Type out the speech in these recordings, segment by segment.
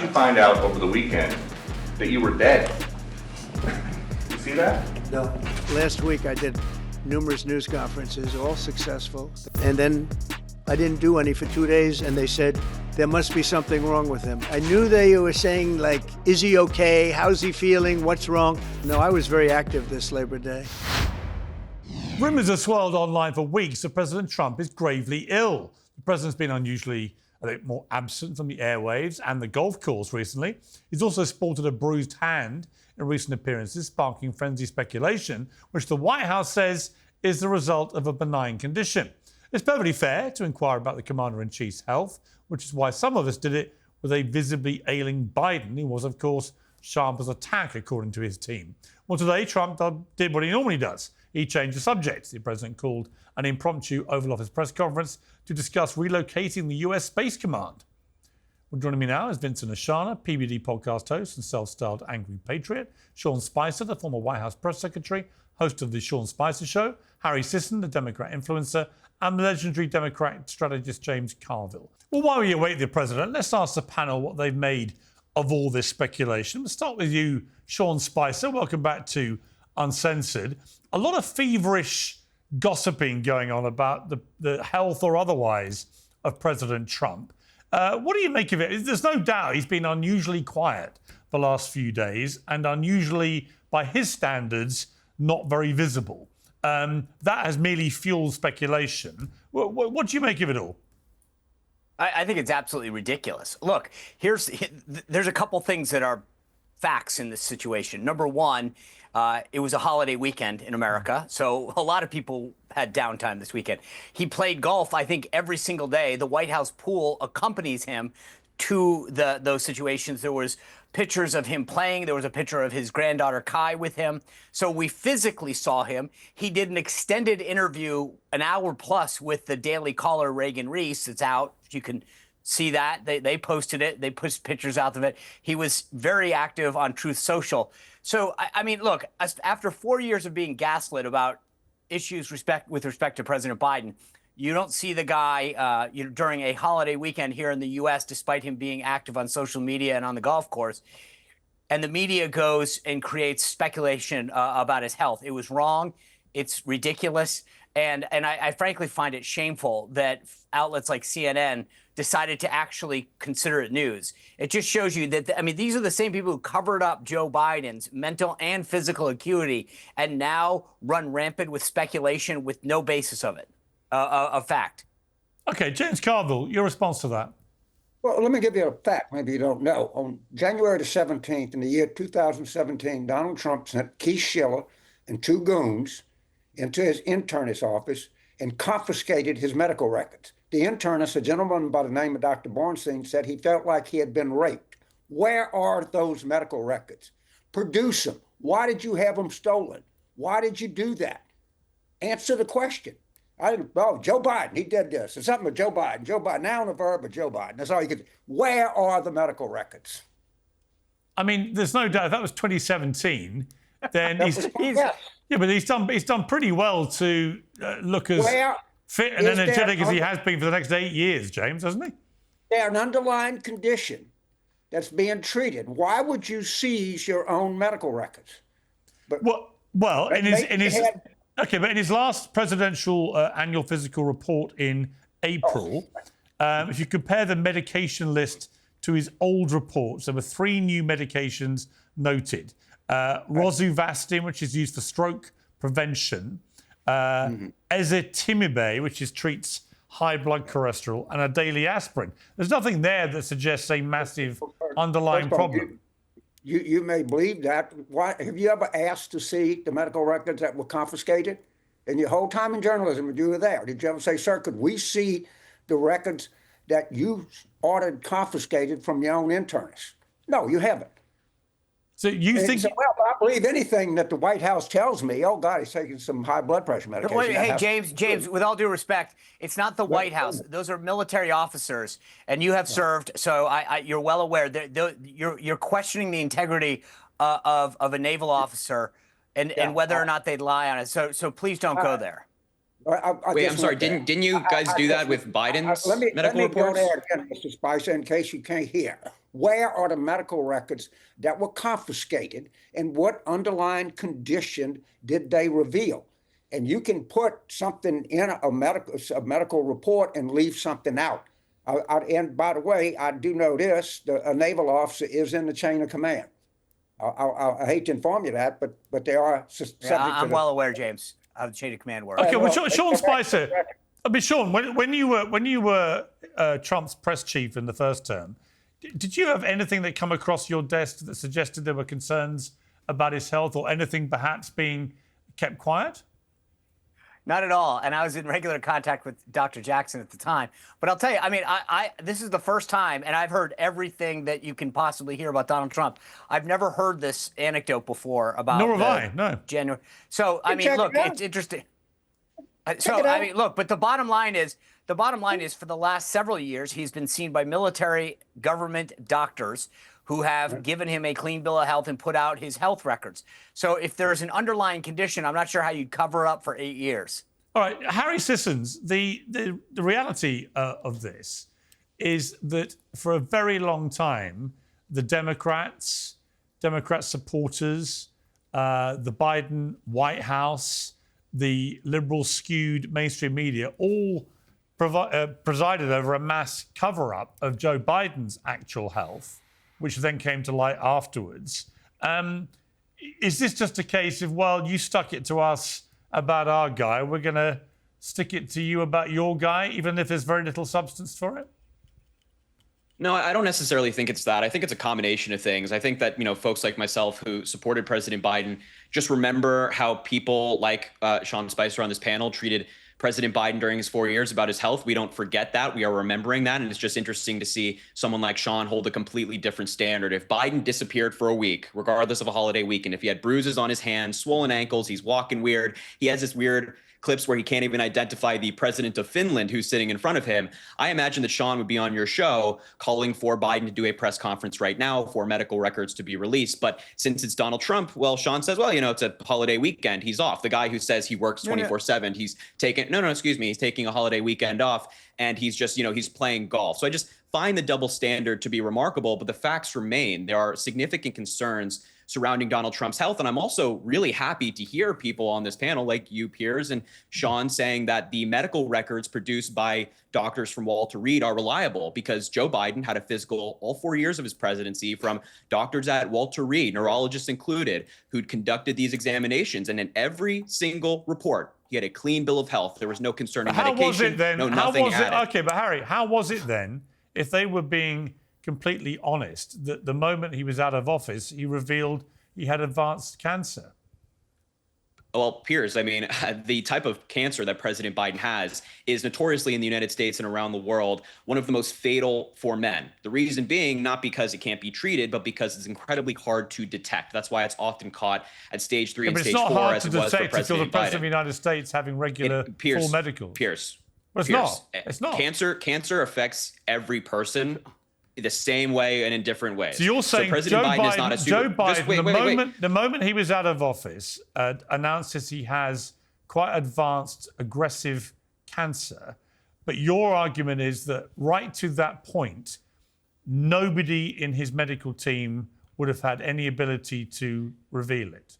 did you find out over the weekend that you were dead? You see that? No. Last week I did numerous news conferences, all successful. And then I didn't do any for 2 days, and they said, there must be something wrong with him. I knew they were saying, like, is he okay? How's he feeling? What's wrong? No, I was very active this Labor Day. Rumours have swirled online for weeks that President Trump is gravely ill. The president's been unusually more absent from the airwaves and the golf course recently. He's also sported a bruised hand in recent appearances, sparking frenzied speculation, which the White House says is the result of a benign condition. It's perfectly fair to inquire about the Commander-in-Chief's health, which is why some of us did it with a visibly ailing Biden, who was, of course, sharp as a tack, according to his team. Well, today, Trump did what he normally does. He changed the subject. The president called an impromptu Oval Office press conference to discuss relocating the US Space Command. Well, joining me now is Vincent Oshana, PBD podcast host and self-styled Angry Patriot, Sean Spicer, the former White House press secretary, host of the Sean Spicer Show, Harry Sisson, the Democrat influencer, and the legendary Democrat strategist James Carville. Well, while we await the president, let's ask the panel what they've made of all this speculation. We'll start with you, Sean Spicer. Welcome back to Uncensored. A lot of feverish gossiping going on about the health or otherwise of President Trump. What do you make of it? There's no doubt he's been unusually quiet the last few days and unusually, by his standards, not very visible. That has merely fueled speculation. What do you make of it all? I think it's absolutely ridiculous. Look, there's a couple things that are facts in this situation. Number one, it was a holiday weekend in America, so a lot of people had downtime this weekend. He played golf, I think, every single day. The White House pool accompanies him to those situations. There was pictures of him playing. There was a picture of his granddaughter Kai with him. So we physically saw him. He did an extended interview, an hour plus, with the Daily Caller, Reagan Reese. It's out. You can see that. They posted it. They put pictures out of it. He was very active on Truth Social. So, I mean, look, after 4 years of being gaslit about issues with respect to President Biden, you don't see the guy during a holiday weekend here in the U.S., despite him being active on social media and on the golf course. And the media goes and creates speculation about his health. It was wrong. It's ridiculous. And I frankly find it shameful that outlets like CNN decided to actually consider it news. It just shows you that, I mean, these are the same people who covered up Joe Biden's mental and physical acuity and now run rampant with speculation with no basis of it. A fact. Okay, James Carville, your response to that? Well, let me give you a fact maybe you don't know. On January the 17th in the year 2017, Donald Trump sent Keith Schiller and two goons into his internist office and confiscated his medical records. The internist, a gentleman by the name of Dr. Bornstein, said he felt like he had been raped. Where are those medical records? Produce them. Why did you have them stolen? Why did you do that? Answer the question. Joe Biden, he did this. It's something with Joe Biden. Joe Biden, now on the verb of Joe Biden. That's all you could. Where are the medical records? I mean, there's no doubt if that was 2017, then yeah, but he's done pretty well to look as fit and energetic as he has been for the next 8 years, James, hasn't he? There's an underlying condition that's being treated. Why would you seize your own medical records? But in his last presidential annual physical report in April, if you compare the medication list to his old reports, there were 3 new medications noted. Rosuvastatin, which is used for stroke prevention, ezetimibe, which treats high blood cholesterol, and a daily aspirin. There's nothing there that suggests a massive underlying problem. You may believe that. Why have you ever asked to see the medical records that were confiscated? In your whole time in journalism, you were there. Did you ever say, sir, could we see the records that you ordered confiscated from your own internist? No, you haven't. So you think? Well, I believe anything that the White House tells me. Oh God, he's taking some high blood pressure medication. Wait, hey, James, with all due respect, it's not the White House. Those are military officers, and you have served. So you're well aware that you're questioning the integrity of a naval officer and whether or not they'd lie on it. So please don't go there. Wait, I'm sorry. Didn't you guys do that with Biden's medical reports? Let me go there again, Mr. Spicer, in case you can't hear. Where are the medical records that were confiscated, and what underlying condition did they reveal? And you can put something in a medical report and leave something out. And by the way, I do know this: a naval officer is in the chain of command. I hate to inform you that, but they are subject to I'm well aware, James, how the chain of command works. Okay, well, Sean Spicer. I mean, Sean, when you were Trump's press chief in the first term, did you have anything that come across your desk that suggested there were concerns about his health, or anything perhaps being kept quiet? Not at all. And I was in regular contact with Dr. Jackson at the time. But I'll tell you, I mean, this is the first time, and I've heard everything that you can possibly hear about Donald Trump. I've never heard this anecdote before about Nor have I, no. January. So, I mean, look, it's interesting. So, I mean, look, but the bottom line is for the last several years, he's been seen by military government doctors who have given him a clean bill of health and put out his health records. So if there's an underlying condition, I'm not sure how you'd cover up for 8 years. All right, Harry Sissons, the reality of this is that for a very long time, the Democrat supporters, the Biden White House, the liberal skewed mainstream media all presided over a mass cover-up of Joe Biden's actual health, which then came to light afterwards. Is this just a case of, well, you stuck it to us about our guy, we're going to stick it to you about your guy, even if there's very little substance for it? No, I don't necessarily think it's that. I think it's a combination of things. I think that, folks like myself who supported President Biden just remember how people like Sean Spicer on this panel treated President Biden during his 4 years about his health. We don't forget that. We are remembering that. And it's just interesting to see someone like Sean hold a completely different standard. If Biden disappeared for a week, regardless of a holiday weekend, if he had bruises on his hands, swollen ankles, he's walking weird, he has this weird clips where he can't even identify the president of Finland who's sitting in front of him. I imagine that Sean would be on your show calling for Biden to do a press conference right now for medical records to be released. But since it's Donald Trump, well, Sean says, well, it's a holiday weekend. He's off. The guy who says he works 24/7, he's taking, he's taking a holiday weekend off, and he's just, he's playing golf. So I just find the double standard to be remarkable, but the facts remain. There are significant concerns surrounding Donald Trump's health. And I'm also really happy to hear people on this panel like you, Piers, and Sean saying that the medical records produced by doctors from Walter Reed are reliable, because Joe Biden had a physical all 4 years of his presidency from doctors at Walter Reed, neurologists included, who'd conducted these examinations. And in every single report, he had a clean bill of health. There was no concerning medication. How was it then? No, nothing added. Okay, but Harry, how was it then, if they were being completely honest, that the moment he was out of office, he revealed he had advanced cancer? Well, Piers, I mean, the type of cancer that President Biden has is notoriously in the United States and around the world one of the most fatal for men. The reason being not because it can't be treated, but because it's incredibly hard to detect. That's why it's often caught at stage 3 and stage 4, as it was for President Biden. But it's not hard to detect until the President of the United States having regular full medical. Piers. But it's not. Cancer affects every person the same way and in different ways. So you're saying President Biden is not a Joe Biden, the moment he was out of office, announces he has quite advanced, aggressive cancer. But your argument is that right to that point, nobody in his medical team would have had any ability to reveal it.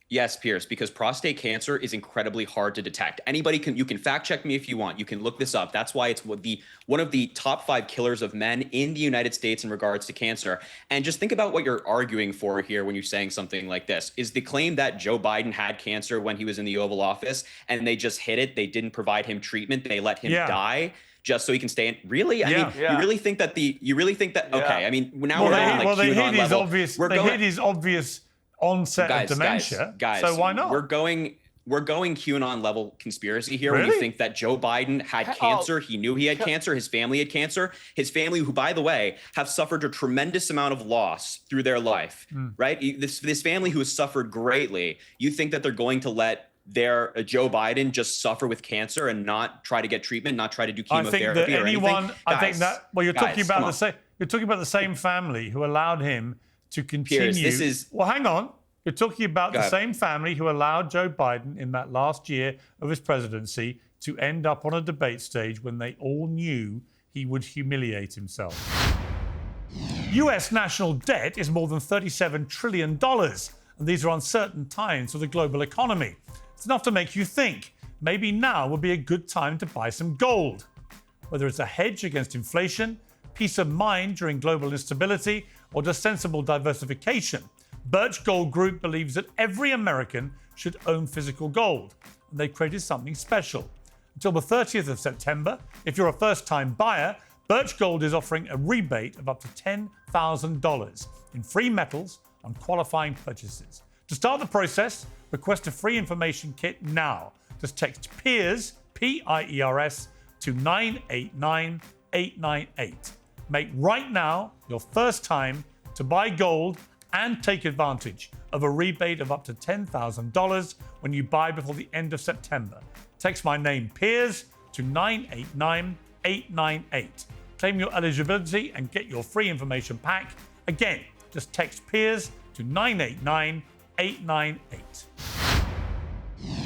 Yes, Piers, because prostate cancer is incredibly hard to detect. You can fact check me if you want. You can look this up. That's why it's one of the top 5 killers of men in the United States in regards to cancer. And just think about what you're arguing for here when you're saying something like this. Is the claim that Joe Biden had cancer when he was in the Oval Office and they just hid it? They didn't provide him treatment. They let him die just so he can stay in. Really? I mean, you really think that okay. I mean, now we're on like QAnon level. They hid his obvious onset of dementia. Guys, so why not? We're going QAnon level conspiracy here. Really? When you think that Joe Biden had cancer, he knew he had cancer, his family had cancer, his family, who, by the way, have suffered a tremendous amount of loss through their life, right? This family who has suffered greatly, you think that they're going to let their Joe Biden just suffer with cancer and not try to get treatment, not try to do chemotherapy or anything? You're talking about the same family who allowed him to continue. Piers, well, hang on. You're talking about the same family who allowed Joe Biden in that last year of his presidency to end up on a debate stage when they all knew he would humiliate himself. US national debt is more than $37 trillion, and these are uncertain times for the global economy. It's enough to make you think, maybe now would be a good time to buy some gold. Whether it's a hedge against inflation, peace of mind during global instability, or just sensible diversification, BIRCH Gold Group believes that every American should own physical gold, and they created something special. Until the 30th of September, if you're a first-time buyer, BIRCH Gold is offering a rebate of up to $10,000 in free metals on qualifying purchases. To start the process, request a free information kit now. Just text PIERS, P-I-E-R-S, to 989898. Make right now your first time to buy gold and take advantage of a rebate of up to $10,000 when you buy before the end of September. Text my name, Piers, to 989898. Claim your eligibility and get your free information pack. Again, just text Piers to 989898.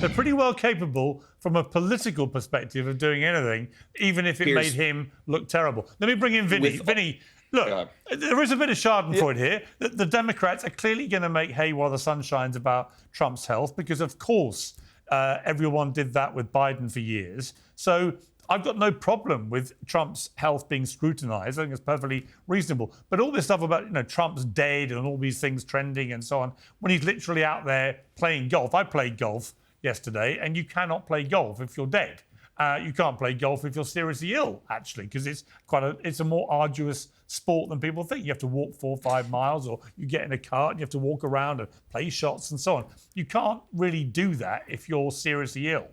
They're pretty well capable from a political perspective of doing anything, even if it made him look terrible. Let me bring in Vinny. Vinny, look, there is a bit of schadenfreude here. The Democrats are clearly going to make hay while the sun shines about Trump's health because, of course, everyone did that with Biden for years. So I've got no problem with Trump's health being scrutinized. I think it's perfectly reasonable. But all this stuff about, Trump's dead and all these things trending and so on, when he's literally out there playing golf. I played golf yesterday, and you cannot play golf if you're dead. You can't play golf if you're seriously ill, actually, because it's a more arduous sport than people think. You have to walk 4 or 5 miles, or you get in a cart and you have to walk around and play shots and so on. You can't really do that if you're seriously ill.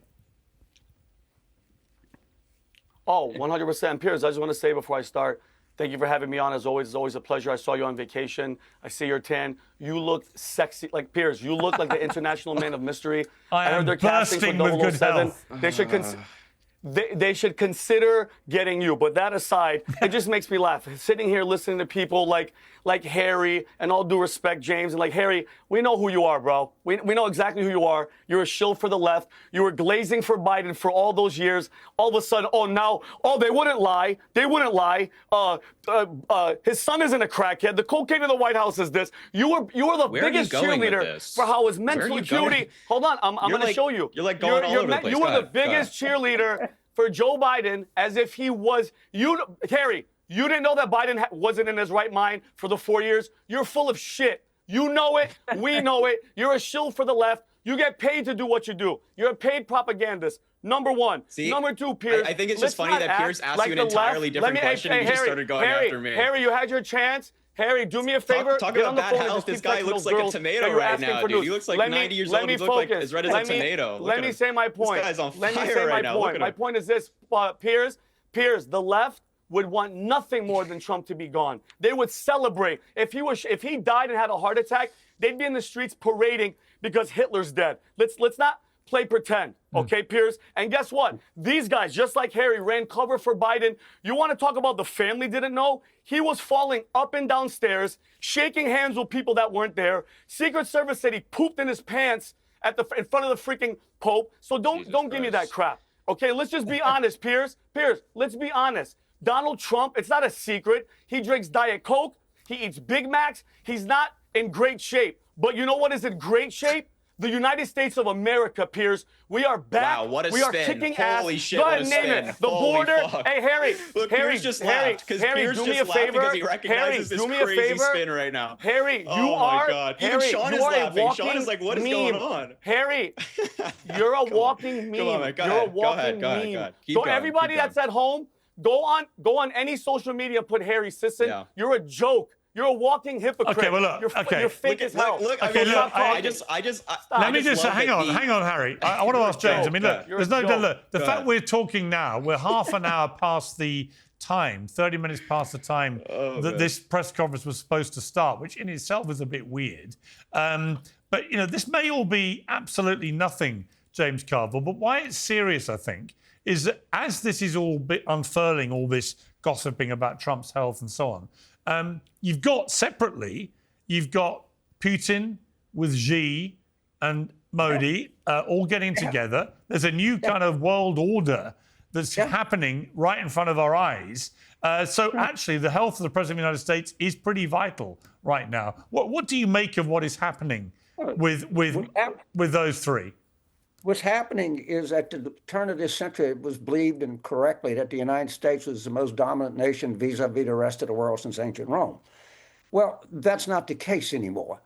Oh, 100%. Piers, I just want to say before I start, thank you for having me on. As always, it's always a pleasure. I saw you on vacation. I see your tan. You look sexy. Like, Piers, you look like the international man of mystery. I heard they're casting with good health. They should consider getting you. But that aside, it just makes me laugh. Sitting here listening to people like Harry, and all due respect, James, and like, Harry, we know who you are, bro. We know exactly who you are. You're a shill for the left. You were glazing for Biden for all those years. All of a sudden, they wouldn't lie. They wouldn't lie. His son isn't a crackhead. The cocaine in the White House is this. You were the biggest cheerleader for how his mental acuity. Hold on, I'm going to show you. You're like going all over the place. You were the biggest cheerleader for Joe Biden, as if he was Harry. You didn't know that Biden wasn't in his right mind for the 4 years? You're full of shit. You know it. We know it. You're a shill for the left. You get paid to do what you do. You're a paid propagandist. Number one. See, number two, Piers. I think it's just funny that Piers asked you an entirely different question and you just started going after me. Harry, you had your chance. Harry, do me a favor. Talk about bad health. This guy looks like a tomato right now, dude. He looks like 90 years old. He looks like as red as a tomato. Let me say my point. This guy's on fire right now. My point is this, Piers, the left would want nothing more than Trump to be gone. They would celebrate. If he died and had a heart attack, they'd be in the streets parading because Hitler's dead. Let's not play pretend, okay, Piers? And guess what? These guys, just like Harry, ran cover for Biden. You want to talk about the family didn't know? He was falling up and down stairs, shaking hands with people that weren't there. Secret Service said he pooped in his pants in front of the freaking Pope. So don't give me that crap. Okay, let's just be honest, Piers. Piers, let's be honest. Donald Trump, it's not a secret. He drinks Diet Coke. He eats Big Macs. He's not in great shape. But you know what is in great shape? The United States of America, Piers. We are back. Wow, what a we spin. are kicking Holy ass. shit, Go what ahead, a name spin. it. The Holy border. fuck. Hey, Harry. Look, Harry, Piers just laughed because Piers do me just a laughed favor. because he recognizes Harry, this do me a crazy favor. spin right now. Harry, oh my God. Even Harry, Sean is you are laughing. a walking Sean is like, what is meme. going on? Harry, you're a walking meme. Come on, man. Go you're ahead. a walking Go meme. ahead. Keep So going. everybody Keep that's at home, go on any social media, put Harry Sisson. Yeah. You're a joke. You're a walking hypocrite. Okay, well, look, You're fake as hell. Look, Okay, look, I just let me just hang on, Harry. I want to ask James. I mean, look, You're there's a no joke. look. The fact we're talking now, we're half an hour past the time, 30 minutes past the time that this press conference was supposed to start, which in itself is a bit weird. But this may all be absolutely nothing, James Carville. But why it's serious, I think, is that as this is all unfurling, all this gossiping about Trump's health and so on. You've got Putin with Xi and Modi all getting together. There's a new kind of world order that's happening right in front of our eyes. So actually, the health of the President of the United States is pretty vital right now. What do you make of what is happening with those three? What's happening is at the turn of this century, it was believed incorrectly that the United States was the most dominant nation vis-a-vis the rest of the world since ancient Rome. Well, that's not the case anymore.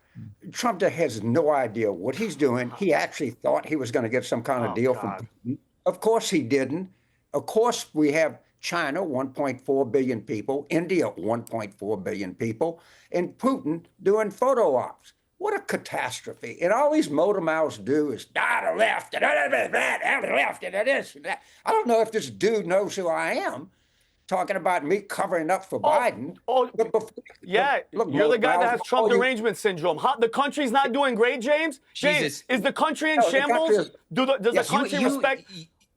Trump has no idea what he's doing. He actually thought he was going to get some kind of deal from Putin. Of course he didn't. Of course we have China, 1.4 billion people, India, 1.4 billion people, and Putin doing photo ops. What a catastrophe. And all these motor mouths do is the left, and the left, and this and that. I don't know if this dude knows who I am, talking about me covering up for Biden. You're the guy that has Trump derangement syndrome. The country's not doing great, James? Jesus. James, is the country in shambles? Does the country respect...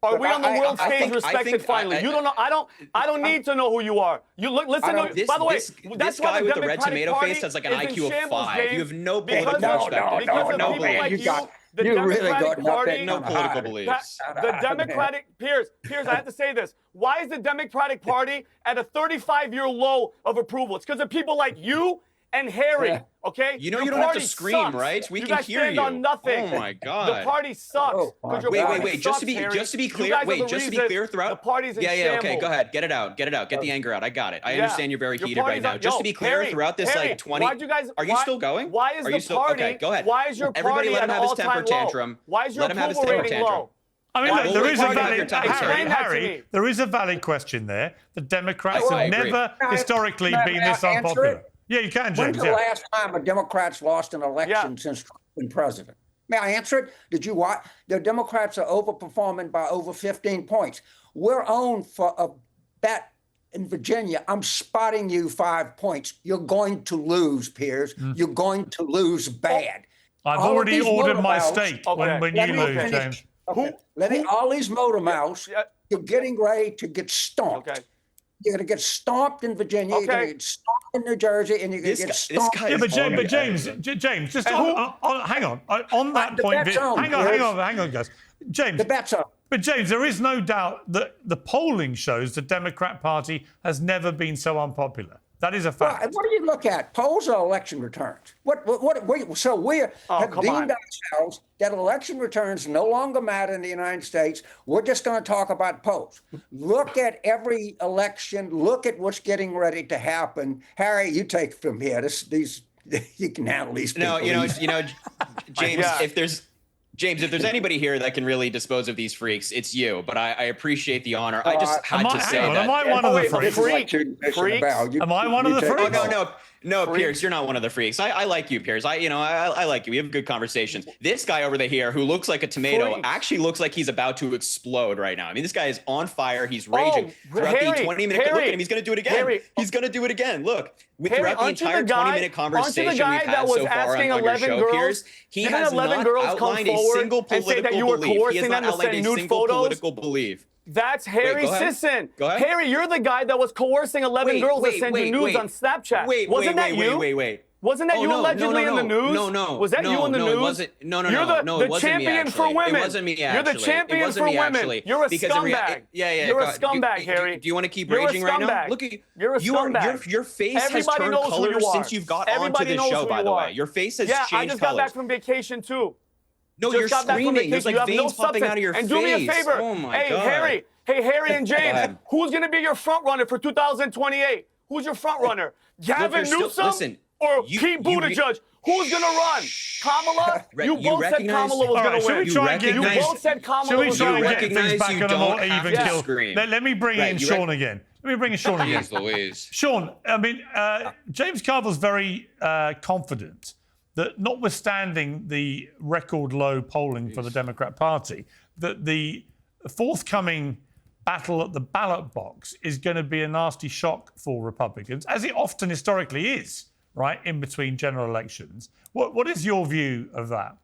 Are we on the world stage respected finally? You don't know. I don't need to know who you are. You look. Listen. By the way, this guy with the red tomato face has like an IQ of 5. You have no political perspective. No political beliefs. The Democratic Piers, I have to say this. Why is the Democratic Party at a 35-year low of approval? It's because of people like you and Harry. Okay? You know you don't have to scream, right? We can hear you. You guys stand on nothing. Oh my God. The party sucks. Wait. Just to be clear. Throughout. The party's in shambles. Okay. Go ahead. Get it out. Get the anger out. I got it. I understand you're very heated right now. Just to be clear, throughout this like 20. Are you still going? Why is the party? Okay. Go ahead. Why is your party at an all-time low? Why is your approval rating low? I mean, look, there is a valid, Harry, there is a valid question there. The Democrats have never historically been this unpopular. Yeah, you can, James. When's the last time a Democrat's lost an election since Trump been president? May I answer it? Did you watch? The Democrats are overperforming by over 15 points. We're on for a bet in Virginia. I'm spotting you 5 points. You're going to lose, Piers. You're going to lose bad. I've already ordered my steak when you lose, James. All these motor mouths, you're getting ready to get stomped. You're going to get stomped in Virginia. You're going to get stomped in New Jersey, and you're going to get stomped. But James, just hang on. On that point, hang on, guys. James, the bet's on. But James, there is no doubt that the polling shows the Democrat Party has never been so unpopular. That is a fact. Well, what do you look at? Polls or election returns? So we have deemed ourselves that election returns no longer matter in the United States. We're just going to talk about polls. Look at every election. Look at what's getting ready to happen. Harry, you take it from here. You can handle these people. No, James, if there's anybody here that can really dispose of these freaks, it's you. But I appreciate the honor. I just had to say that. Am I one of the freaks? Am I one of the freaks? No, Piers, you're not one of the freaks. I like you, Piers. I like you. We have good conversations. This guy over here who looks like a tomato actually looks like he's about to explode right now. I mean, this guy is on fire. He's raging. Throughout the 20-minute, look at him. He's going to do it again. He's going to do it again. Look, throughout the entire 20-minute conversation we've had so far on your show, Piers, he has not outlined a single political belief. He has not outlined a single political belief. That's Harry Sisson. Go ahead. Harry, you're the guy that was coercing 11 girls to send you nudes on Snapchat. Wasn't that you? Wasn't that you allegedly in the news? No. Was that you in the news? It wasn't. No. You're the champion for women. It wasn't me, actually. You're the champion for women. You're a scumbag. You're a scumbag, Harry. Do you want to keep raging right now? Look at you. You're a scumbag. Your face has turned color since you've got onto this show, by the way. Your face has changed colors. Yeah, I just got back from vacation, too. No, you're screaming. There's like veins popping out of your face. And do me a favor. Oh, my God. Hey, Harry and James, who's going to be your front runner for 2028? Who's your front runner? Gavin Newsom or Pete Buttigieg? Who's going to run? Kamala? You both said Kamala was going to win. You both said Kamala was going to win. Get things back on a more even keel? Let me bring in Sean again. Sean, I mean, James Carville's very confident that notwithstanding the record low polling for the Democrat Party, that the forthcoming battle at the ballot box is going to be a nasty shock for Republicans, as it often historically is, right, in between general elections. What is your view of that?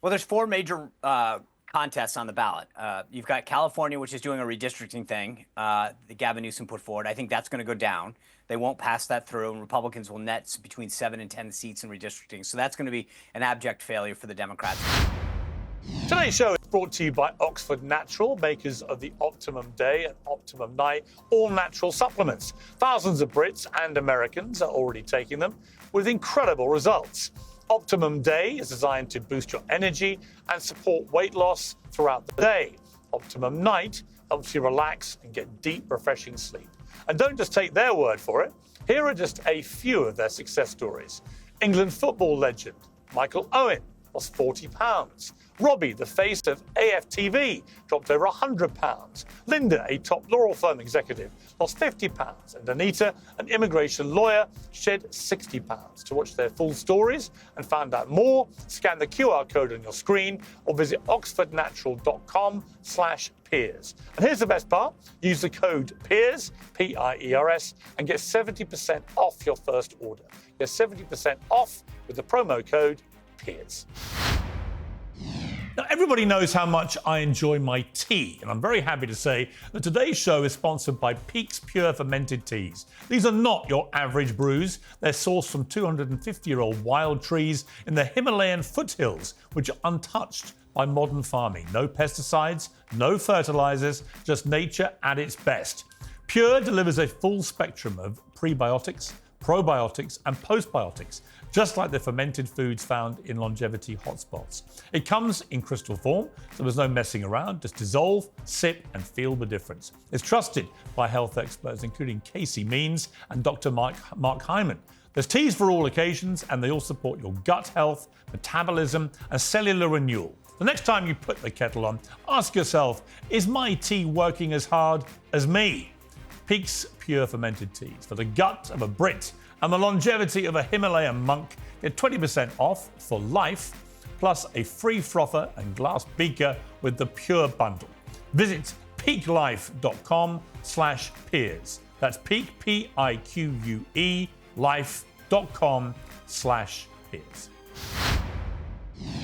Well, there's 4 major contests on the ballot. You've got California, which is doing a redistricting thing that Gavin Newsom put forward. I think that's going to go down. They won't pass that through, and Republicans will net between 7 and 10 seats in redistricting. So that's going to be an abject failure for the Democrats. Today's show is brought to you by Oxford Natural, makers of the Optimum Day and Optimum Night all-natural supplements. Thousands of Brits and Americans are already taking them with incredible results. Optimum Day is designed to boost your energy and support weight loss throughout the day. Optimum Night helps you relax and get deep, refreshing sleep. And don't just take their word for it. Here are just a few of their success stories. England football legend Michael Owen lost 40 pounds. Robbie, the face of AFTV, dropped over 100 pounds. Linda, a top law firm executive, lost 50 pounds. And Anita, an immigration lawyer, shed 60 pounds. To watch their full stories and find out more, scan the QR code on your screen or visit oxfordnatural.com/peers. And here's the best part. Use the code PEERS, P-I-E-R-S, and get 70% off your first order. Get 70% off with the promo code PEERS. Now, everybody knows how much I enjoy my tea, and I'm very happy to say that today's show is sponsored by PIQUE's Pure Fermented Teas. These are not your average brews. They're sourced from 250-year-old wild trees in the Himalayan foothills, which are untouched by modern farming. No pesticides, no fertilizers, just nature at its best. Pure delivers a full spectrum of prebiotics, probiotics, and postbiotics, just like the fermented foods found in longevity hotspots. It comes in crystal form, so there's no messing around. Just dissolve, sip, and feel the difference. It's trusted by health experts, including Casey Means and Dr. Mark Hyman. There's teas for all occasions, and they all support your gut health, metabolism, and cellular renewal. The next time you put the kettle on, ask yourself, is my tea working as hard as me? PIQUE's Pure Fermented Teas for the gut of a Brit and the longevity of a Himalayan monk. Get 20% off for life, plus a free frother and glass beaker with the Pure Bundle. Visit peaquelife.com/peers. That's peak, P-I-Q-U-E, life.com/peers.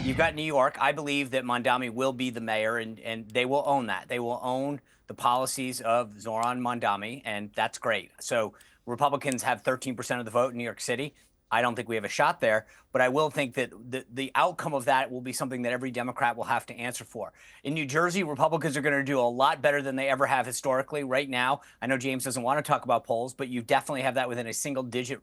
You've got New York. I believe that Mamdani will be the mayor, and they will own that. They will own the policies of Zoran Mamdani, and that's great. So Republicans have 13% of the vote in New York City. I don't think we have a shot there, but I will think that the outcome of that will be something that every Democrat will have to answer for. In New Jersey, Republicans are going to do a lot better than they ever have historically. Right now, I know James doesn't want to talk about polls, but you definitely have that within a single-digit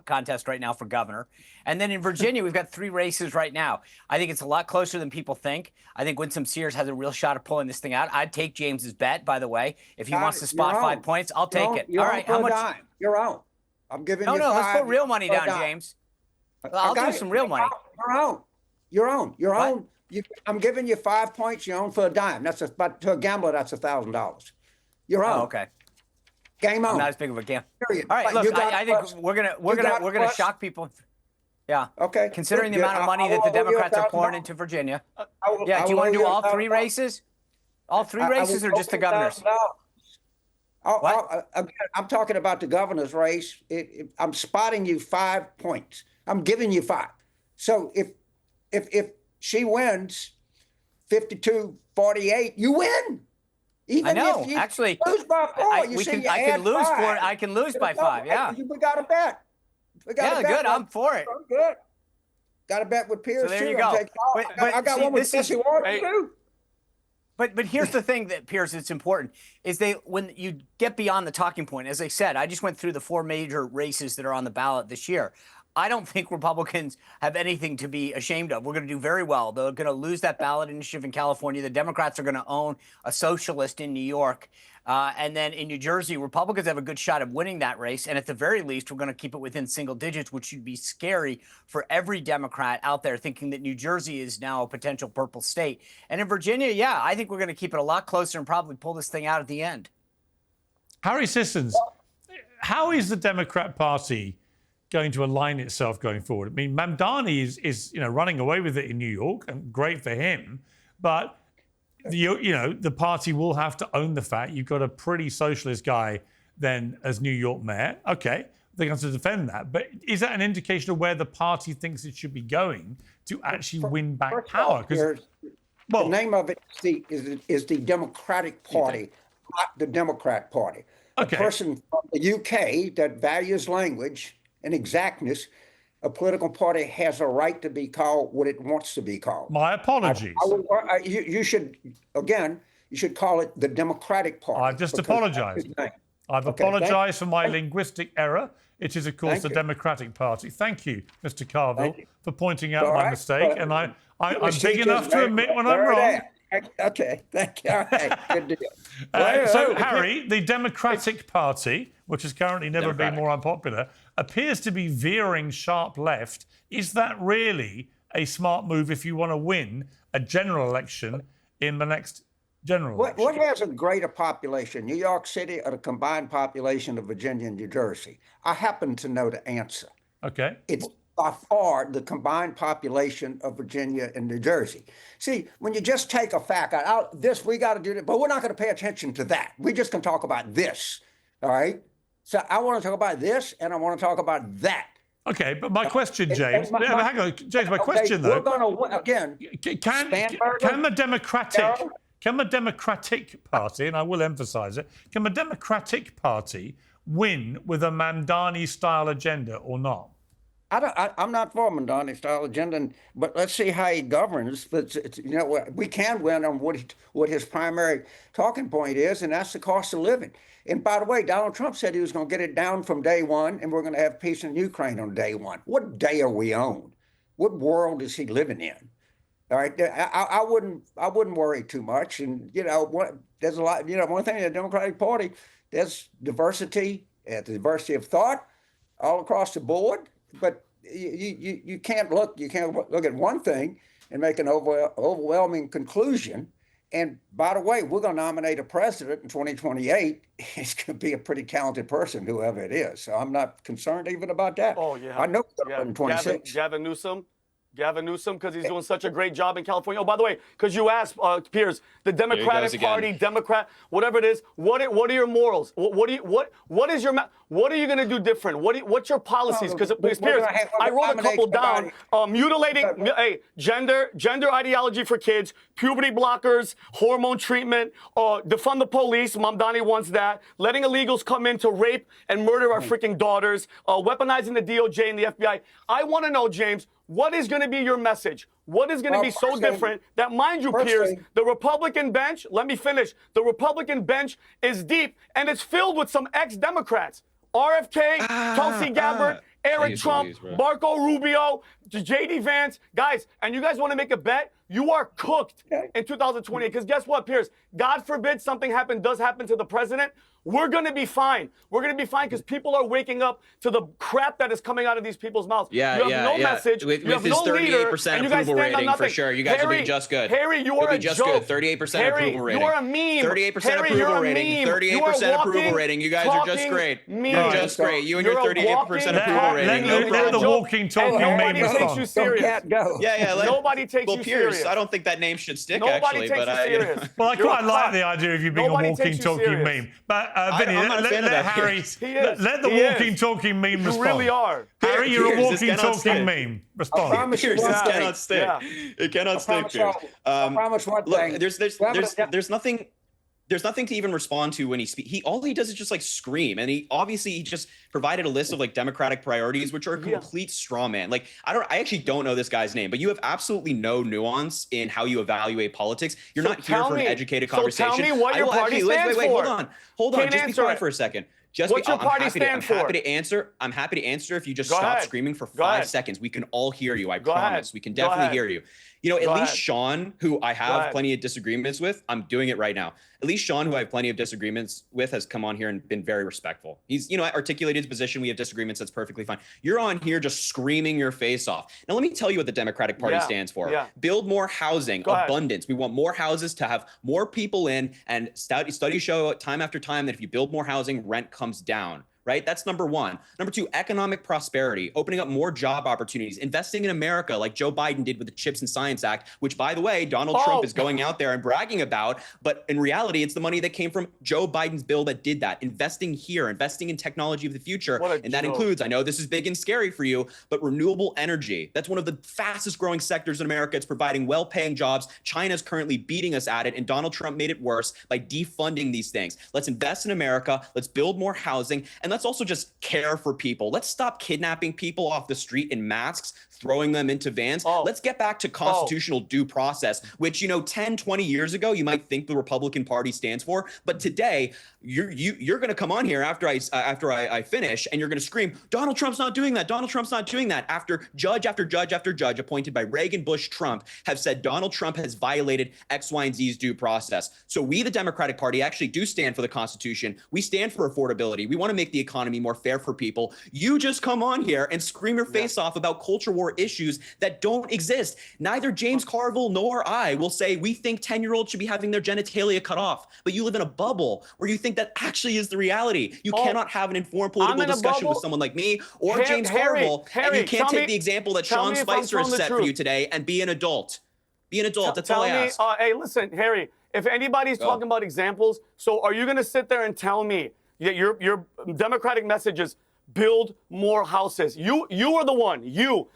contest right now for governor. And then in Virginia, we've got 3 races right now. I think it's a lot closer than people think. I think Winsome Sears has a real shot of pulling this thing out. I'd take James's bet, by the way. If he wants to spot 5 points, I'll take it. All right, how much? You're out. I'm giving you No, five. let's put real money down, James. I'll do some real money. You're on. I'm giving you 5 points. You're on for a dime. But to a gambler, that's $1,000. You're on. Oh, okay. Game on. I'm not as big of a gamble. Period. All right, But look, I think we're gonna shock people. Yeah. Okay. Considering the amount of money that the Democrats are pouring into Virginia. Yeah. Do you want to do all 3 races? All 3 races, or just the governors? Again, I'm talking about the governor's race. I'm spotting you 5 points. I'm giving you 5. So if she wins 52-48, you win. Even I know. if you Actually, lose by 4, I can lose by 5. Yeah. We got a bet. Yeah, good. I'm for it. Good. Got a bet with Piers So there too. you go. I got one with Jesse Warren too. But here's the thing that, Piers, it's important, is when you get beyond the talking point, as I said, I just went through the 4 major races that are on the ballot this year. I don't think Republicans have anything to be ashamed of. We're going to do very well. They're going to lose that ballot initiative in California. The Democrats are going to own a socialist in New York. And then in New Jersey, Republicans have a good shot of winning that race. And at the very least, we're going to keep it within single digits, which should be scary for every Democrat out there thinking that New Jersey is now a potential purple state. And in Virginia, yeah, I think we're going to keep it a lot closer and probably pull this thing out at the end. Harry Sisson, how is the Democrat Party going to align itself going forward? I mean, Mamdani is running away with it in New York, and great for him. But the party will have to own the fact you've got a pretty socialist guy then as New York mayor. Okay, they're going to defend that. But is that an indication of where the party thinks it should be going to actually win back power? The name of it is the Democratic Party, not the Democrat Party. Okay. A person from the UK that values language and exactness a political party has a right to be called what it wants to be called. My apologies. You should, again, you should call it the Democratic Party. I've just apologized. I've Okay, apologized for my linguistic error. It is, of course, the Democratic Party. Thank you, Mr. Carville, for pointing out my mistake. And I'm big enough to admit when I'm wrong. Okay, thank you. All right, good deal. So, Harry, the Democratic Party, which has currently never been more unpopular, appears to be veering sharp left. Is that really a smart move if you want to win a general election in the next general election? What has a greater population, New York City or the combined population of Virginia and New Jersey? I happen to know the answer. Okay. It's by far the combined population of Virginia and New Jersey. See, when you just take a fact out, we got to do that, but we're not going to pay attention to that. We just can talk about this, all right? So I want to talk about this, and I want to talk about that. Okay, but my question, James, hang on, James, my question, though. We're going to, again, can the Democratic Party, and I will emphasize it, can the Democratic Party win with a Mamdani-style agenda or not? I'm not for a Mamdani style agenda, but let's see how he governs. But we can win on what his primary talking point is, and that's the cost of living. And by the way, Donald Trump said he was going to get it down from day one, and we're going to have peace in Ukraine on day one. What day are we on? What world is he living in? All right, I wouldn't worry too much. And there's a lot. One thing in the Democratic Party, there's diversity, diversity of thought all across the board. But you can't look at one thing and make an overwhelming conclusion. And by the way, we're going to nominate a president in 2028. It's going to be a pretty talented person, whoever it is. So I'm not concerned even about that. Oh yeah, I know in 26. Gavin Newsom, because he's doing such a great job in California. Oh, by the way, because you asked, Piers, the Democratic Party, Democrat, whatever it is, what are your morals? What is your what are you going to do different? What's your policies? Because Piers, I wrote a couple down. Mutilating, gender ideology for kids, puberty blockers, hormone treatment, defund the police. Mamdani wants that. Letting illegals come in to rape and murder our freaking daughters. Weaponizing the DOJ and the FBI. I want to know, James, what is going to be your message? What is going to be so different that, mind you, Piers, the Republican bench, let me finish, the Republican bench is deep and it's filled with some ex-Democrats. RFK, Tulsi Gabbard, Eric Trump, Marco Rubio, J.D. Vance. Guys, and you guys want to make a bet? You are cooked in 2028. Because guess what, Piers? God forbid something does happen to the president. We're going to be fine. We're going to be fine because people are waking up to the crap that is coming out of these people's mouths. You have no message. With you have his no 38% leader, and you guys approval stand on rating, nothing. for sure. You guys will be just good. Harry, you are a just joke. good. 38% Harry, approval rating. you are a meme. 38% Harry, approval you're a rating. meme. 38% approval rating. You guys are just great. You're just great. You and your 38% approval rating. Let the walking, talking meme Nobody takes you serious. Nobody takes you serious. Piers, I don't think that name should stick, Nobody actually. takes you serious. Well, I quite like the idea of you being Nobody a walking, takes you talking serious. meme. But Vinny, I'm not a fan of let that, Harry, Piers. let the walking, talking meme respond. You really are. Harry, you're a Piers, walking, this cannot talking stick. meme. Respond. Piers, this cannot stick. Yeah. It cannot stick, Piers. I promise one Look, thing. there's nothing. There's nothing to even respond to when he speaks. All he does is just like scream, and he just provided a list of like Democratic priorities, which are a complete straw man. Like I actually don't know this guy's name, but you have absolutely no nuance in how you evaluate politics. You're not here for an educated conversation. So tell me what your party stands wait, for. hold on. Can't Just be quiet for a second. What's your party stand for? I'm happy to answer if you just stop screaming for 5 seconds. We can all hear you. I promise. We can definitely hear you. At least Sean, who I have plenty of disagreements with, I'm doing it right now. At least Sean, who I have plenty of disagreements with, has come on here and been very respectful. He's, articulated his position. We have disagreements. That's perfectly fine. You're on here just screaming your face off. Now, let me tell you what the Democratic Party stands for. Build more housing, abundance. We want more houses to have more people in, and studies show time after time that if you build more housing, rent comes down. Right? That's number one. Number two, economic prosperity, opening up more job opportunities, investing in America like Joe Biden did with the CHIPS and Science Act, which, by the way, Donald Trump is going out there and bragging about. But in reality, it's the money that came from Joe Biden's bill that did that. Investing here, investing in technology of the future. And that includes, I know this is big and scary for you, but renewable energy. That's one of the fastest growing sectors in America. It's providing well-paying jobs. China's currently beating us at it, and Donald Trump made it worse by defunding these things. Let's invest in America. Let's build more housing. And let's also just care for people. Let's stop kidnapping people off the street in masks, throwing them into vans. Let's get back to constitutional due process, which, 10, 20 years ago, you might think the Republican Party stands for. But today, you're going to come on here after I finish, and you're going to scream, Donald Trump's not doing that. Donald Trump's not doing that. After judge after judge after judge appointed by Reagan, Bush, Trump have said Donald Trump has violated X, Y, and Z's due process. So we, the Democratic Party, actually do stand for the Constitution. We stand for affordability. We want to make the economy more fair for people. You just come on here and scream your face off about culture war issues that don't exist. Neither James Carville nor I will say we think 10-year-olds should be having their genitalia cut off. But you live in a bubble where you think that actually is the reality. You cannot have an informed political discussion with someone like me or James Carville, and you can't take the example that Sean Spicer has set for you today and be an adult. Be an adult. That's all I ask. Hey, listen, Harry, if anybody's talking about examples, so are you going to sit there and tell me that your Democratic message is build more houses? You are the one,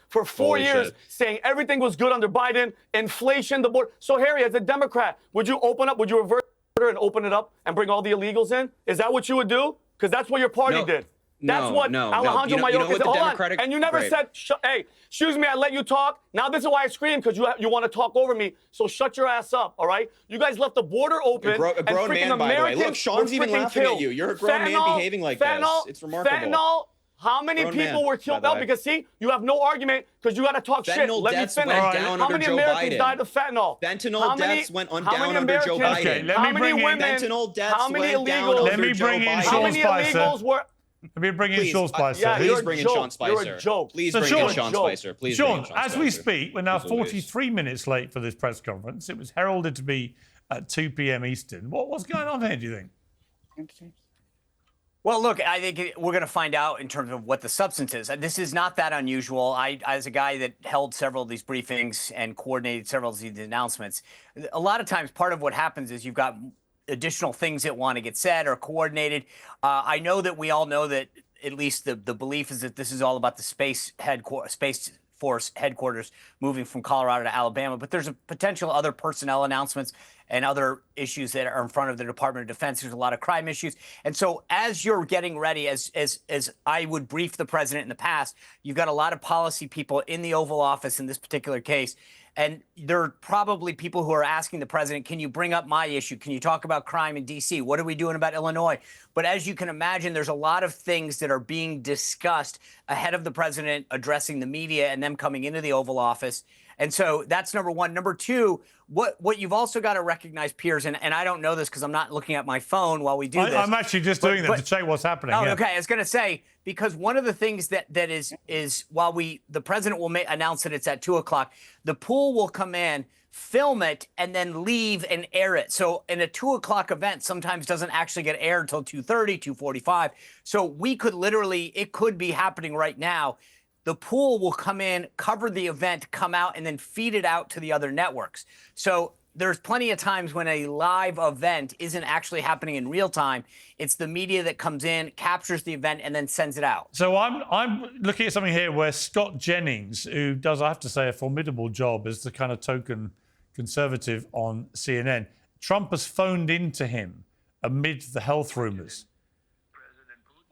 for 4 years saying everything was good under Biden, inflation, the board. So, Harry, as a Democrat, would you reverse and open it up and bring all the illegals in? Is that what you would do? Because that's what your party did. That's what Alejandro Mayorkas said. Hold on. And you never said, hey, excuse me, I let you talk. Now this is why I scream, because you want to talk over me. So shut your ass up, all right? You guys left the border open. A grown man, by the way. Look, Sean's even laughing at you. You're a grown man behaving like this. It's remarkable. How many people were killed? No, because see, you have no argument because you got to talk shit. Let me finish. How many Americans died of fentanyl? Fentanyl deaths went down under Joe Biden. Okay, let me bring in fentanyl deaths went down under Joe Biden. How many illegals were? Let me bring in Sean Spicer. Please bring in Sean Spicer. You're a joke. Please bring in Sean Spicer. Please bring in Sean Spicer. As we speak, we're now 43 minutes late for this press conference. It was heralded to be at 2 p.m. Eastern. What's going on here, do you think? Well, look, I think we're going to find out in terms of what the substance is. This is not that unusual. I, as a guy that held several of these briefings and coordinated several of these announcements, a lot of times part of what happens is you've got additional things that want to get said or coordinated. I know that we all know that at least the belief is that this is all about the Space Force headquarters moving from Colorado to Alabama, but there's a potential other personnel announcements and other issues that are in front of the Department of Defense. There's a lot of crime issues. And so as you're getting ready, as I would brief the president in the past, you've got a lot of policy people in the Oval Office in this particular case. And there are probably people who are asking the president, can you bring up my issue? Can you talk about crime in D.C.? What are we doing about Illinois? But as you can imagine, there's a lot of things that are being discussed ahead of the president addressing the media and them coming into the Oval Office. And so that's number one. Number two, what you've also got to recognize, Piers, and I don't know this because I'm not looking at my phone while we do this. I'm actually just doing that to check what's happening. Oh, okay. I was going to say, because one of the things that is while the president will announce that it's at 2 o'clock, the pool will come in, film it, and then leave and air it. So in a 2 o'clock event, sometimes doesn't actually get aired until 2:30, 2:45. So we could it could be happening right now. The pool will come in, cover the event, come out, and then feed it out to the other networks. So there's plenty of times when a live event isn't actually happening in real time. It's the media that comes in, captures the event, and then sends it out. So I'm looking at something here where Scott Jennings, who does, I have to say, a formidable job as the kind of token conservative on CNN, Trump has phoned into him amid the health rumours.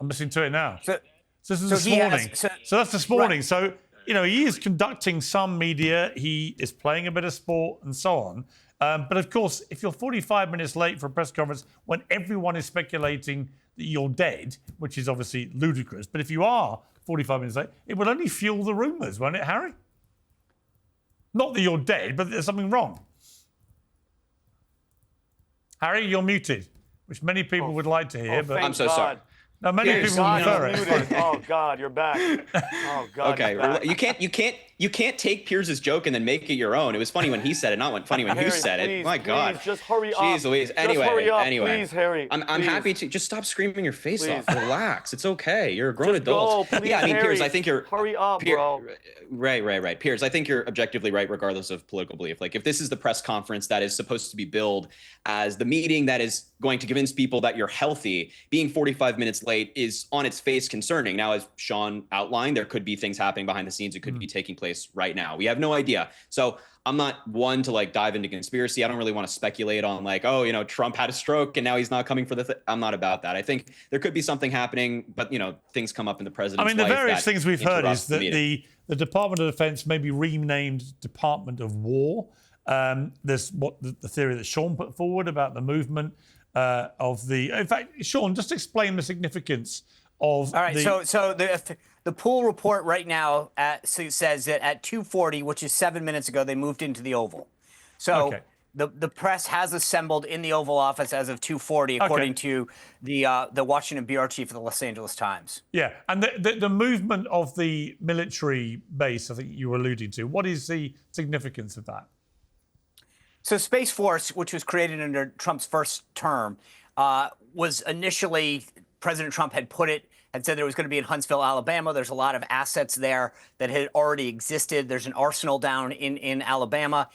I'm listening to it now. So this is this morning. So that's this morning. Right. So, he is conducting some media. He is playing a bit of sport and so on. But of course, if you're 45 minutes late for a press conference when everyone is speculating that you're dead, which is obviously ludicrous, but if you are 45 minutes late, it will only fuel the rumours, won't it, Harry? Not that you're dead, but there's something wrong. Harry, you're muted, which many people would like to hear. But I'm so sorry. Now, many people prefer it. Oh God, you're back. Oh God. Okay, back. You can't take Piers' joke and then make it your own. It was funny when he said it, not funny when you said it. My God. Please, just hurry up. Jeez Louise. Anyway, please, Harry. I'm happy to just stop screaming your face off. Relax. It's okay. You're a grown adult. Go, please, yeah, I mean, Harry, Piers, I think you're hurry up, bro. Right. Piers, I think you're objectively right, regardless of political belief. Like, if this is the press conference that is supposed to be billed as the meeting that is going to convince people that you're healthy, being 45 minutes late is on its face concerning. Now, as Sean outlined, there could be things happening behind the scenes. It could be taking place place right now. We have no idea. So I'm not one to like dive into conspiracy. I don't really want to speculate on like, oh, you know, Trump had a stroke and now he's not coming for the I'm not about that. I think there could be something happening, but, you know, things come up in the president's life. I mean, the various things we've heard is that the the Department of Defense may be renamed Department of War. There's the theory that Sean put forward about the movement of the... In fact, Sean, just explain the significance of All right, so the pool report right now says that at 2:40, which is 7 minutes ago, they moved into the Oval. So Okay. the press has assembled in the Oval Office as of 2:40, according to the Washington bureau chief of the Los Angeles Times. Yeah, and the movement of the military base, I think you were alluding to, what is the significance of that? So Space Force, which was created under Trump's first term, was initially, President Trump had said there was going to be in Huntsville, Alabama. There's a lot of assets there that had already existed. There's an arsenal down in Alabama.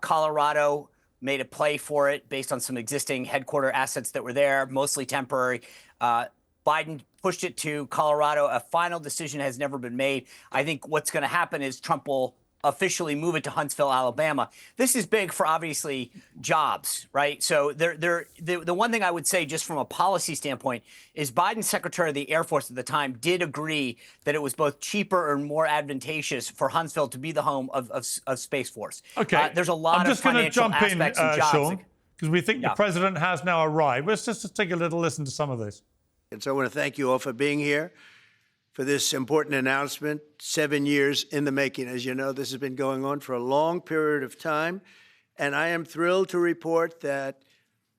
Colorado made a play for it based on some existing headquarter assets that were there, mostly temporary. Biden pushed it to Colorado. A final decision has never been made. I think what's going to happen is Trump will officially move it to Huntsville, Alabama. This is big for obviously jobs, right? So the one thing I would say just from a policy standpoint is Biden's Secretary of the Air Force at the time did agree that it was both cheaper and more advantageous for Huntsville to be the home of Space Force. Okay, there's a lot of financial aspects and jobs. Sean, because we think the president has now arrived. Let's just take a little listen to some of this. And so I want to thank you all for being here for this important announcement, 7 years in the making. As you know, this has been going on for a long period of time, and I am thrilled to report that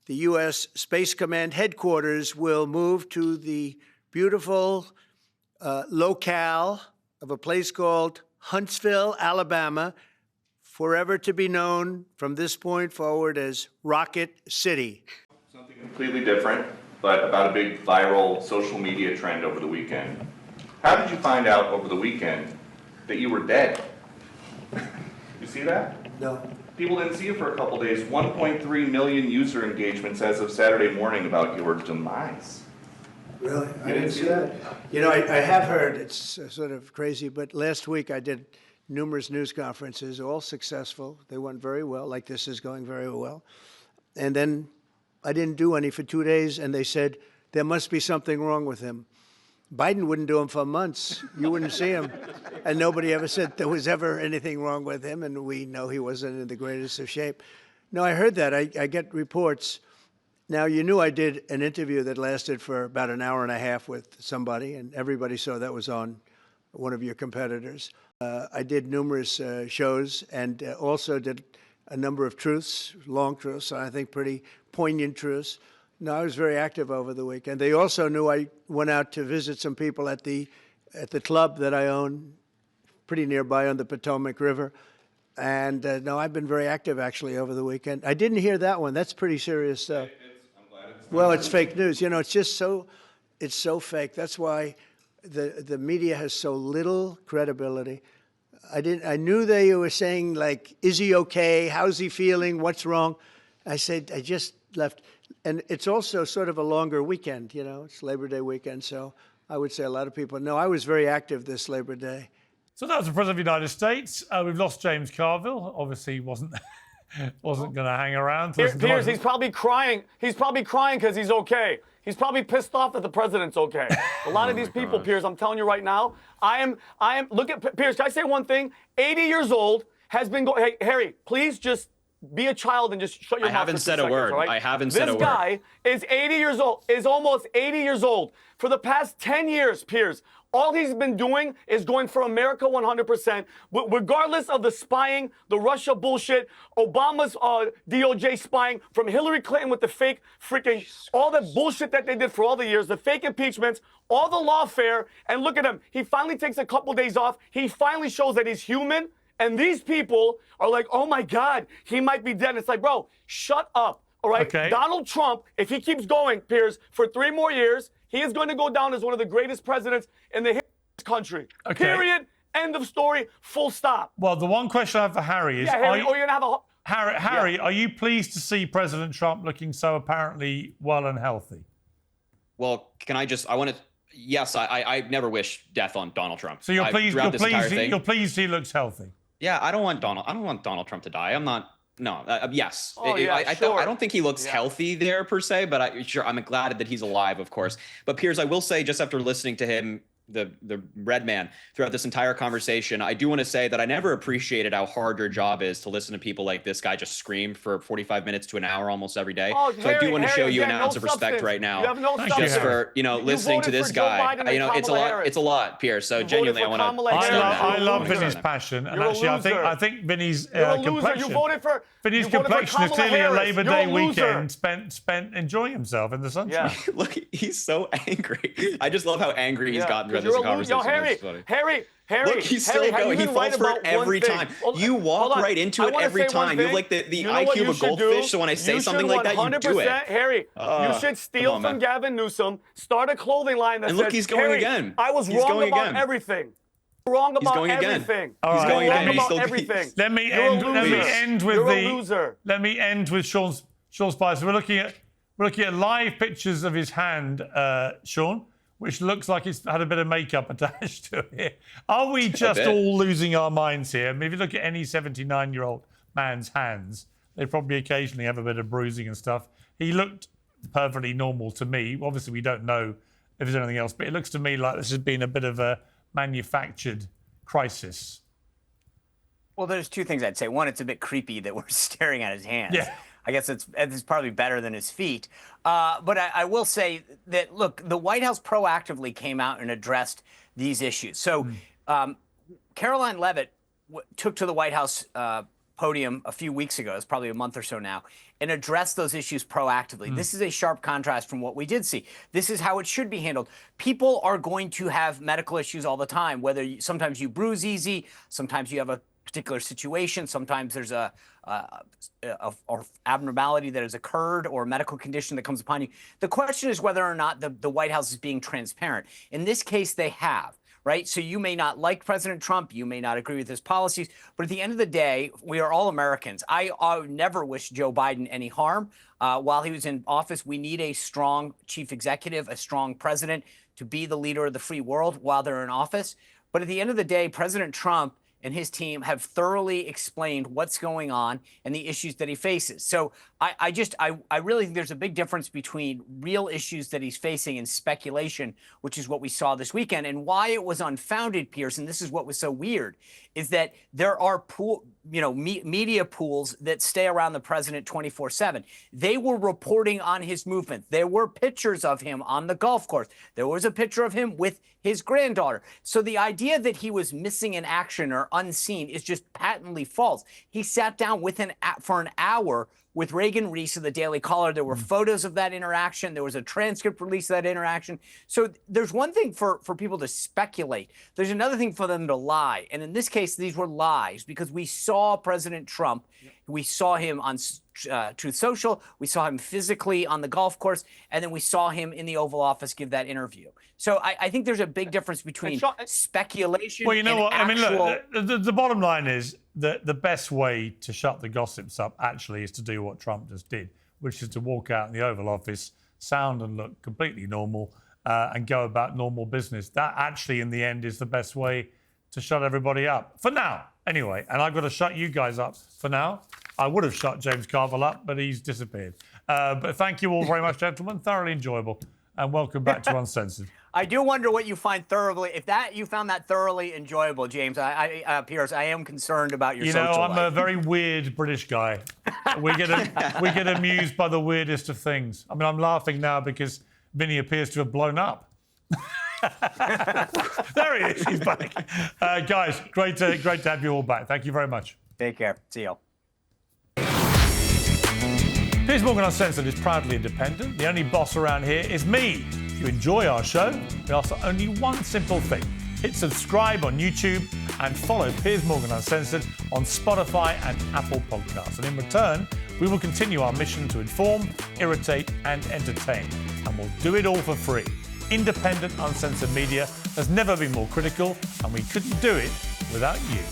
the U.S. Space Command headquarters will move to the beautiful locale of a place called Huntsville, Alabama, forever to be known from this point forward as Rocket City. Something completely different, but about a big viral social media trend over the weekend. How did you find out over the weekend that you were dead? You see that? No. People didn't see you for a couple days. 1.3 million user engagements as of Saturday morning about your demise. Really? You didn't see that? You know, I have heard, it's sort of crazy, but last week I did numerous news conferences, all successful. They went very well, like this is going very well. And then I didn't do any for 2 days, and they said there must be something wrong with him. Biden wouldn't do them for months. You wouldn't see him. And nobody ever said there was ever anything wrong with him, and we know he wasn't in the greatest of shape. No, I heard that. I get reports. Now, you knew I did an interview that lasted for about an hour and a half with somebody, and everybody saw that was on one of your competitors. I did numerous shows and also did a number of truths, long truths, I think pretty poignant truths. No, I was very active over the weekend. They also knew I went out to visit some people at the club that I own, pretty nearby on the Potomac River. And no, I've been very active actually over the weekend. I didn't hear that one. That's pretty serious stuff. I'm glad it's Well, it's fake news. You know, it's just it's so fake. That's why the media has so little credibility. I knew they were saying like, is he okay? How's he feeling? What's wrong? I said, I just left. And it's also sort of a longer weekend, you know, it's Labor Day weekend. So I would say a lot of people know I was very active this Labor Day. So that was the President of the United States. We've lost James Carville. Obviously, wasn't going to hang around. Piers, he's probably crying. He's probably crying because he's okay. He's probably pissed off that the president's okay. A lot of these people, Piers, I'm telling you right now, I am, look at, Piers, can I say one thing? 80 years old, has been going, hey, Harry, please just be a child and just shut your mouth. I haven't said a word. Right? I haven't said a word. This guy is 80 years old, is almost 80 years old. For the past 10 years, Piers, all he's been doing is going for America 100%, regardless of the spying, the Russia bullshit, Obama's DOJ spying, from Hillary Clinton with the fake freaking, all the bullshit that they did for all the years, the fake impeachments, all the lawfare, and look at him. He finally takes a couple days off. He finally shows that he's human. And these people are like, oh my God, he might be dead. It's like, bro, shut up. All right. Okay. Donald Trump, if he keeps going, Piers, for 3 more years, he is going to go down as one of the greatest presidents in the history of this country. Okay. Period. End of story. Full stop. Well, the one question I have for Harry is, Yeah, Harry, you're going to have a... Harry, are you pleased to see President Trump looking so apparently well and healthy? Well, I want to Yes, I never wish death on Donald Trump. So you're pleased. Throughout this entire thing. You're pleased he looks healthy. Yeah, I don't want Donald Trump to die. I'm not. No. Yes. Oh, yeah, I don't think he looks healthy there per se, but I'm glad that he's alive, of course. But Piers, I will say, just after listening to him, the red man, throughout this entire conversation, I do want to say that I never appreciated how hard your job is to listen to people like this guy just scream for 45 minutes to an hour almost every day. Oh, so I do want to show you an ounce of substance. respect right now. You have no just substance. for listening to this guy. It's a lot, Pierce. So genuinely, I want to. I love Vinny's passion, and actually, I think Vinny's complexion. Vinny's complexion is clearly a Labor Day weekend spent enjoying himself in the sunshine. Yeah. Look, he's so angry. I just love how angry he's gotten throughout this conversation. Harry, look, he's still going. He falls for it every time. You walk right into it every time. You have like the IQ of a goldfish. So when I say something like that, you do it. Harry, you should steal from Gavin Newsom, start a clothing line that says, look, he's going again. I was wrong about everything. Wrong about everything. He's going again. About everything. Let me end with Sean Spicer. We're looking at live pictures of his hand, Sean, which looks like it's had a bit of makeup attached to it. Are we just all losing our minds here? I mean, if you look at any 79-year-old man's hands, they probably occasionally have a bit of bruising and stuff. He looked perfectly normal to me. Obviously, we don't know if there's anything else, but it looks to me like this has been a bit of a manufactured crisis. Well, there's two things I'd say. One, it's a bit creepy that we're staring at his hands. Yeah. I guess it's probably better than his feet. But I will say that, look, the White House proactively came out and addressed these issues. So Caroline Leavitt took to the White House podium a few weeks ago, it's probably a month or so now, and addressed those issues proactively. This is a sharp contrast from what we did see. This is how it should be handled. People are going to have medical issues all the time, whether sometimes you bruise easy, sometimes you have a particular situation, sometimes there's a abnormality that has occurred or a medical condition that comes upon you. The question is whether or not the White House is being transparent. In this case, they have. Right? So you may not like President Trump, you may not agree with his policies, but at the end of the day, we are all Americans. I never wish Joe Biden any harm. While he was in office, we need a strong chief executive, a strong president to be the leader of the free world while they're in office. But at the end of the day, President Trump and his team have thoroughly explained what's going on and the issues that he faces. So I really think there's a big difference between real issues that he's facing and speculation, which is what we saw this weekend. And why it was unfounded, Piers, and this is what was so weird, is that there are media pools that stay around the president 24/7. They were reporting on his movement. There were pictures of him on the golf course. There was a picture of him with his granddaughter. So the idea that he was missing in action or unseen is just patently false. He sat down for an hour with Reagan Reese of the Daily Caller. There were photos of that interaction. There was a transcript release of that interaction. So there's one thing for people to speculate. There's another thing for them to lie. And in this case, these were lies because we saw President Trump. We saw him on Truth Social. We saw him physically on the golf course. And then we saw him in the Oval Office give that interview. So I think there's a big difference between speculation well, you know and what? actual... I mean, look, the bottom line is that the best way to shut the gossips up actually is to do what Trump just did, which is to walk out in the Oval Office, sound and look completely normal, and go about normal business. That actually, in the end, is the best way to shut everybody up. For now, anyway. And I've got to shut you guys up for now. I would have shut James Carville up, but he's disappeared. But thank you all very much, gentlemen. Thoroughly enjoyable. And welcome back to Uncensored. I do wonder what you find you found that thoroughly enjoyable, James. Piers, I am concerned about your social life. You know, I'm a very weird British guy. We get amused by the weirdest of things. I mean, I'm laughing now because Vinny appears to have blown up. There he is. He's back. Guys, great to have you all back. Thank you very much. Take care. See you. Piers Morgan Uncensored is proudly independent. The only boss around here is me. If you enjoy our show, we ask for only one simple thing. Hit subscribe on YouTube and follow Piers Morgan Uncensored on Spotify and Apple Podcasts. And in return, we will continue our mission to inform, irritate and entertain. And we'll do it all for free. Independent, uncensored media has never been more critical, and we couldn't do it without you.